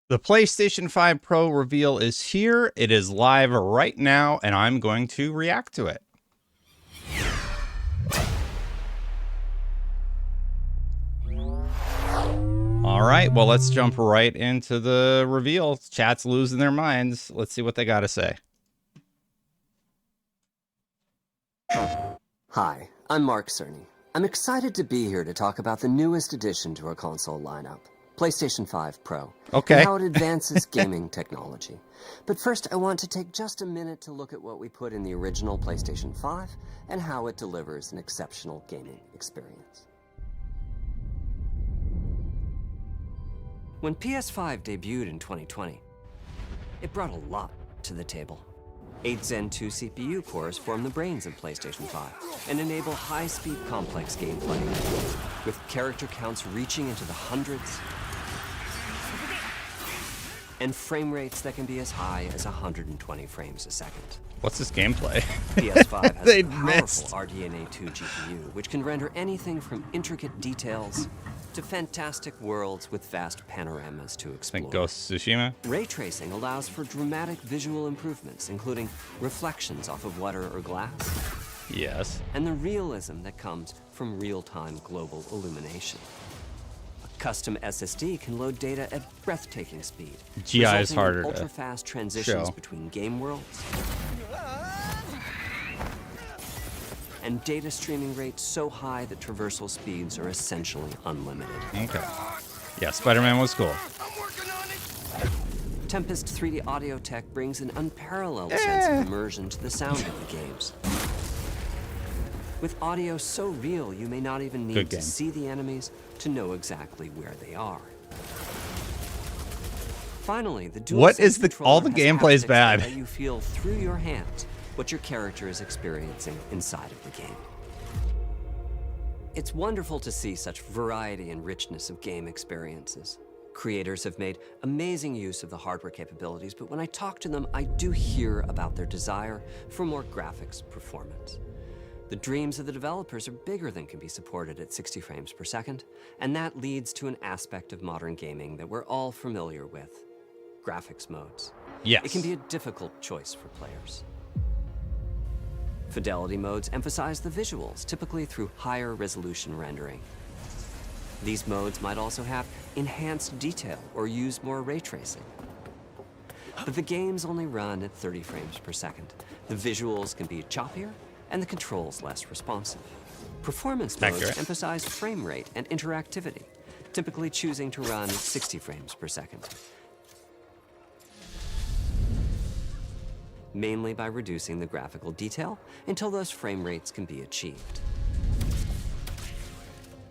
The PlayStation 5 Pro reveal is here. It is live right now, and I'm going to react to it. All right, well, let's jump right into the reveal. Chat's losing their minds. Let's see what they got to say. Hi, I'm Mark Cerny. I'm excited to be here to talk about the newest addition to our console lineup, PlayStation 5 Pro, Okay. and how it advances gaming technology. But first, I want to take just a minute to look at what we put in the original PlayStation 5 and how it delivers an exceptional gaming experience. When PS5 debuted in 2020, it brought a lot to the table. 8 Zen 2 CPU cores form the brains of PlayStation 5 and enable high-speed complex gameplay, with character counts reaching into the hundreds and frame rates that can be as high as 120 frames a second. What's this gameplay? PS5 has They a powerful missed. RDNA 2 GPU, which can render anything from intricate details to fantastic worlds with vast panoramas to explore. Think Ghost of Tsushima? Ray tracing allows for dramatic visual improvements, including reflections off of water or glass, Yes. and the realism that comes from real-time global illumination. A custom SSD can load data at breathtaking speed, GI is resulting in harder to ultra-fast transitions show. between game worlds, and data streaming rates so high that traversal speeds are essentially unlimited. Okay. Yeah, Spider-Man was cool. Tempest 3D audio tech brings an unparalleled sense of immersion to the sound of the games. With audio so real, you may not even need to see the enemies to know exactly where they are. Finally, the dual What is the all the gameplay is bad? That you feel through your hands what your character is experiencing inside of the game. It's wonderful to see such variety and richness of game experiences. Creators have made amazing use of the hardware capabilities, but when I talk to them, I do hear about their desire for more graphics performance. The dreams of the developers are bigger than can be supported at 60 frames per second, and that leads to an aspect of modern gaming that we're all familiar with: graphics modes. Yes. It can be a difficult choice for players. Fidelity modes emphasize the visuals, typically through higher resolution rendering. These modes might also have enhanced detail or use more ray tracing. But the games only run at 30 frames per second. The visuals can be choppier and the controls less responsive. Performance modes emphasize frame rate and interactivity, typically choosing to run at 60 frames per second, mainly by reducing the graphical detail until those frame rates can be achieved.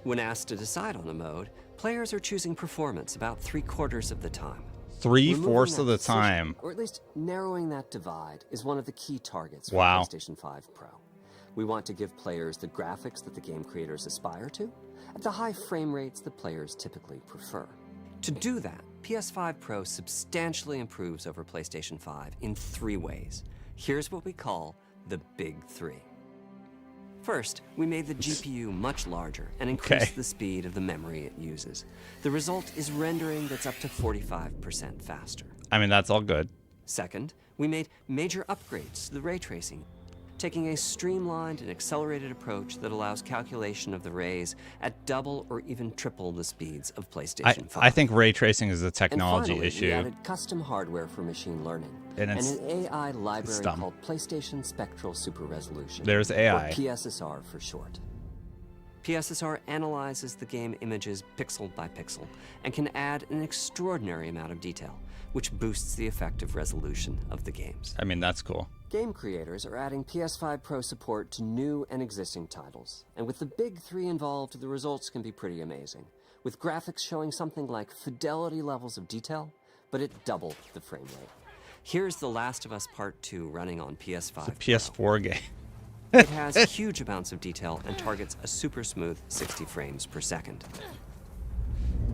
When asked to decide on a mode, players are choosing performance about 3/4 of the time. 3/4 of the time. Or at least narrowing that divide is one of the key targets for Wow. PlayStation 5 Pro. We want to give players the graphics that the game creators aspire to at the high frame rates that players typically prefer. To do that, PS5 Pro substantially improves over PlayStation 5 in 3 ways. Here's what we call the Big 3. First, we made the GPU much larger and increased the speed of the memory it uses. The result is rendering that's up to 45% faster. I mean, that's all good. Second, we made major upgrades to the ray tracing, taking a streamlined and accelerated approach that allows calculation of the rays at double or even triple the speeds of PlayStation 5. I think ray tracing is a technology and finally, issue. We added custom hardware for machine learning And an it's AI library called PlayStation Spectral Super Resolution. There's AI. Or PSSR for short. PSSR analyzes the game images pixel by pixel and can add an extraordinary amount of detail, which boosts the effective resolution of the games. I mean, that's cool. Game creators are adding PS5 Pro support to new and existing titles, and with the Big 3 involved, the results can be pretty amazing, with graphics showing something like fidelity levels of detail, but at double the frame rate. Here's The Last of Us Part 2 running on PS5 It's a PS4 game. It has huge amounts of detail and targets a super smooth 60 frames per second.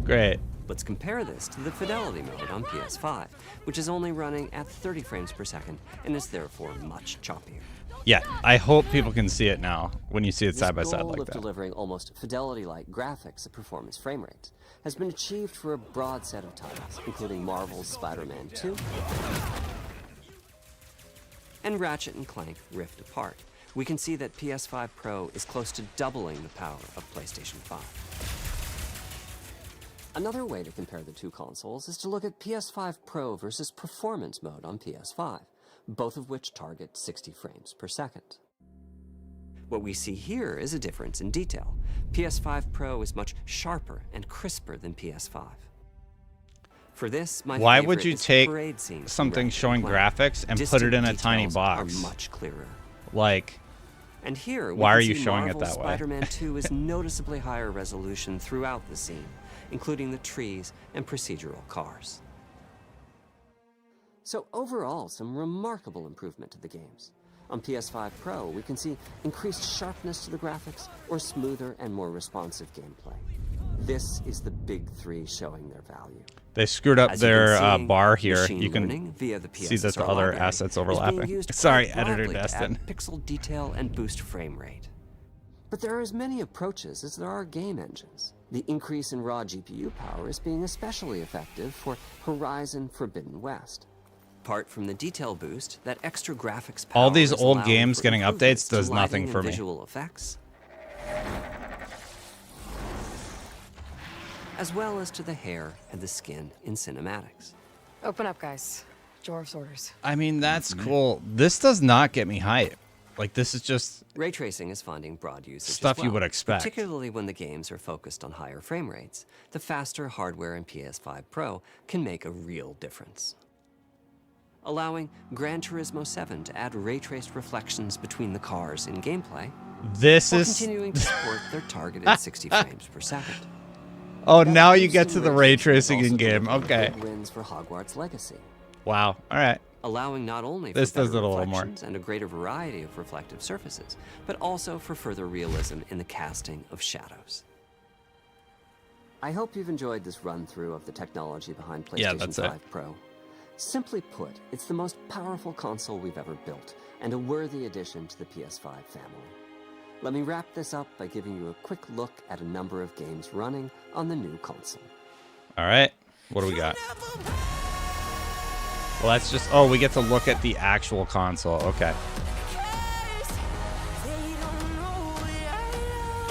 Great. Let's compare this to the Fidelity mode on PS5, which is only running at 30 frames per second and is therefore much choppier. Yeah, I hope people can see it now when you see it This side by side goal like of that. delivering almost fidelity-like graphics at performance frame rates has been achieved for a broad set of titles, including Marvel's Spider-Man 2 and Ratchet & Clank Rift Apart. We can see that PS5 Pro is close to doubling the power of PlayStation 5. Another way to compare the two consoles is to look at PS5 Pro versus Performance mode on PS5, both of which target 60 frames per second. What we see here is a difference in detail. PS5 Pro is much sharper and crisper than PS5. For this, my Why favorite would you is the take parade scene from something Ratchet & showing Clank. graphics and put Distant it in a tiny details box? are much clearer. Like, And here, we why can are you see showing it Marvel's that way? Spider-Man 2 is noticeably higher resolution throughout the scene, including the trees and procedural cars. So overall, some remarkable improvement to the games. On PS5 Pro, we can see increased sharpness to the graphics or smoother and more responsive gameplay. This is the big three showing their value. they screwed up As you've been their seeing, bar here. machine You can learning via the see that the PSSR other library assets is being overlapping. used Sorry, quite editor broadly to Destin. add pixel detail and boost frame rate. But there are as many approaches as there are game engines. The increase in raw GPU power is being especially effective for Horizon Forbidden West. Apart from the detail boost, that extra graphics power All these is old allowing games for getting improvements updates to does nothing lighting for and me. visual effects, as well as to the hair and the skin in cinematics. Open up, guys. Jorv's orders. I mean, that's cool. This does not get me hype. Like, this is just Ray tracing is finding broad usage stuff as you well, would expect. particularly when the games are focused on higher frame rates. The faster hardware in PS5 Pro can make a real difference, allowing Gran Turismo 7 to add ray-traced reflections between the cars in gameplay, This while is. continuing to support their targeted 60 frames per second. Oh, That now you boost get in to the ray tracing tracing is in also game. delivering Okay. big wins for Hogwarts Legacy, Wow. All right. allowing not only for This does better it a little more. reflections and a greater variety of reflective surfaces, but also for further realism in the casting of shadows. I hope you've enjoyed this run-through of the technology behind PlayStation Yeah, that's it. 5 Pro. Simply put, it's the most powerful console we've ever built, and a worthy addition to the PS5 family. Let me wrap this up by giving you a quick look at a number of games running on the new console. All right. What do we got? Well, that's just. Oh, we get to look at the actual console. Okay.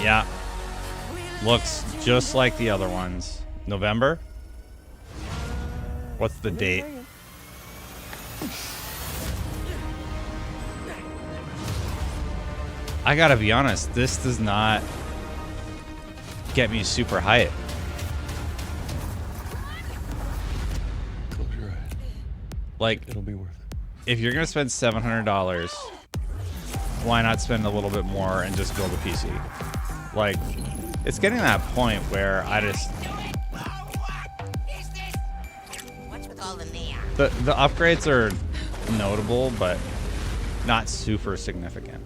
Yeah. Looks just like the other ones. November? What's the date? I gotta be honest, this does not get me super hyped. Close your eyes. Like, It'll be worth it. if you're gonna spend $700, why not spend a little bit more and just build a PC? Like, it's getting to that point where I just What's with all the neon? the upgrades are notable, but not super significant.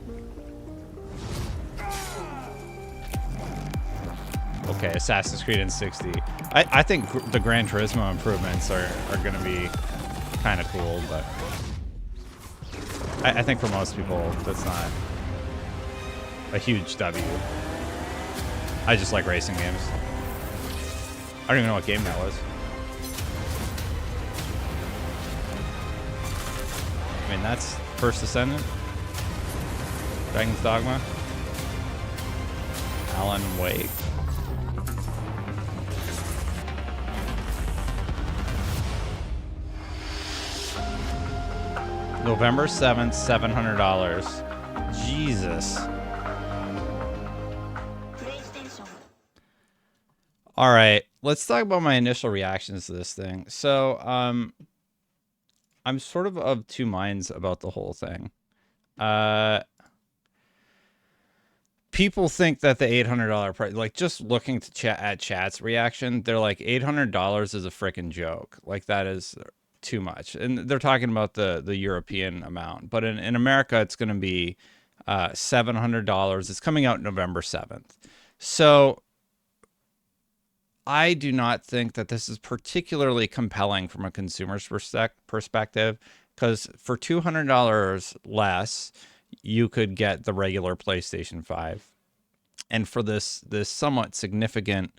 Okay, Assassin's Creed in 60. I think the Gran Turismo improvements are going to be kind of cool, but I think for most people that's not a huge W. I just like racing games. I don't even know what game that was. I mean, that's First Descendant, Dragon's Dogma, Alan Wake. November 7th, $700. Jesus. All right, let's talk about my initial reactions to this thing. So, I'm sort of two minds about the whole thing. People think that the $800 price, like just looking to chat at chat's reaction, they're like $800 is a freaking joke. Like that is too much. And they're talking about the European amount, but in America, it's going to be $700. It's coming out November 7th. So I do not think that this is particularly compelling from a consumer's perspective, because for $200 less, you could get the regular PlayStation 5. And for this somewhat significant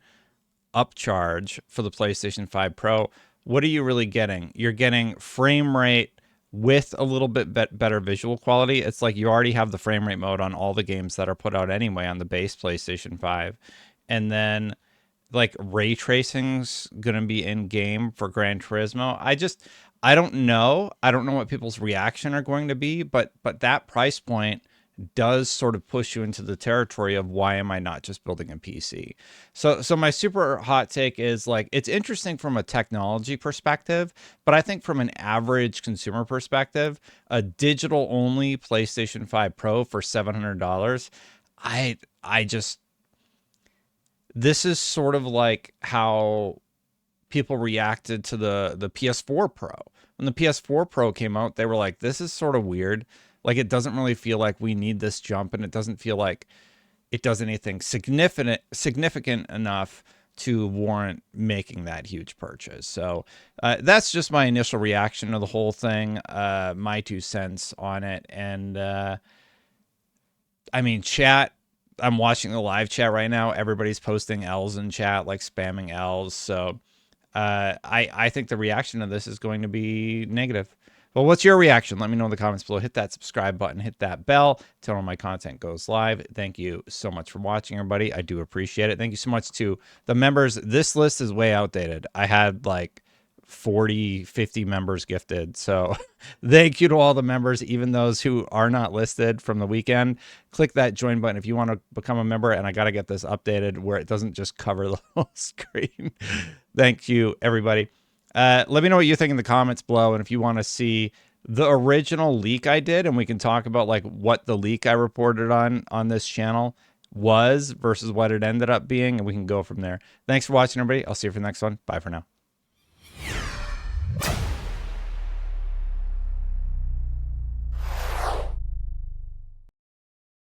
upcharge for the PlayStation 5 Pro, what are you really getting? You're getting frame rate with a little bit better visual quality. It's like you already have the frame rate mode on all the games that are put out anyway on the base PlayStation 5. And then like ray tracing's gonna be in game for Gran Turismo. I don't know. I don't know what people's reaction are going to be, but that price point does sort of push you into the territory of why am I not just building a PC? So my super hot take is like it's interesting from a technology perspective, but I think from an average consumer perspective, a digital only PlayStation 5 Pro for $700, I just this is sort of like how people reacted to the PS4 Pro. When the PS4 Pro came out, they were like, this is sort of weird. Like, it doesn't really feel like we need this jump, and it doesn't feel like it does anything significant enough to warrant making that huge purchase. So that's just my initial reaction to the whole thing, my 2 cents on it. And I mean, chat, I'm watching the live chat right now. Everybody's posting L's in chat, like spamming L's. So I think the reaction to this is going to be negative. Well, what's your reaction? Let me know in the comments below. Hit that subscribe button, hit that bell, tell when my content goes live. Thank you so much for watching, everybody. I do appreciate it. Thank you so much to the members. This list is way outdated. I had like 40, 50 members gifted. So thank you to all the members, even those who are not listed from the weekend. Click that join button if you want to become a member. And I got to get this updated where it doesn't just cover the whole screen. Thank you, everybody. Let me know what you think in the comments below. And if you want to see the original leak I did, and we can talk about like what the leak I reported on this channel was versus what it ended up being, and we can go from there. Thanks for watching, everybody. I'll see you for the next one. Bye for now.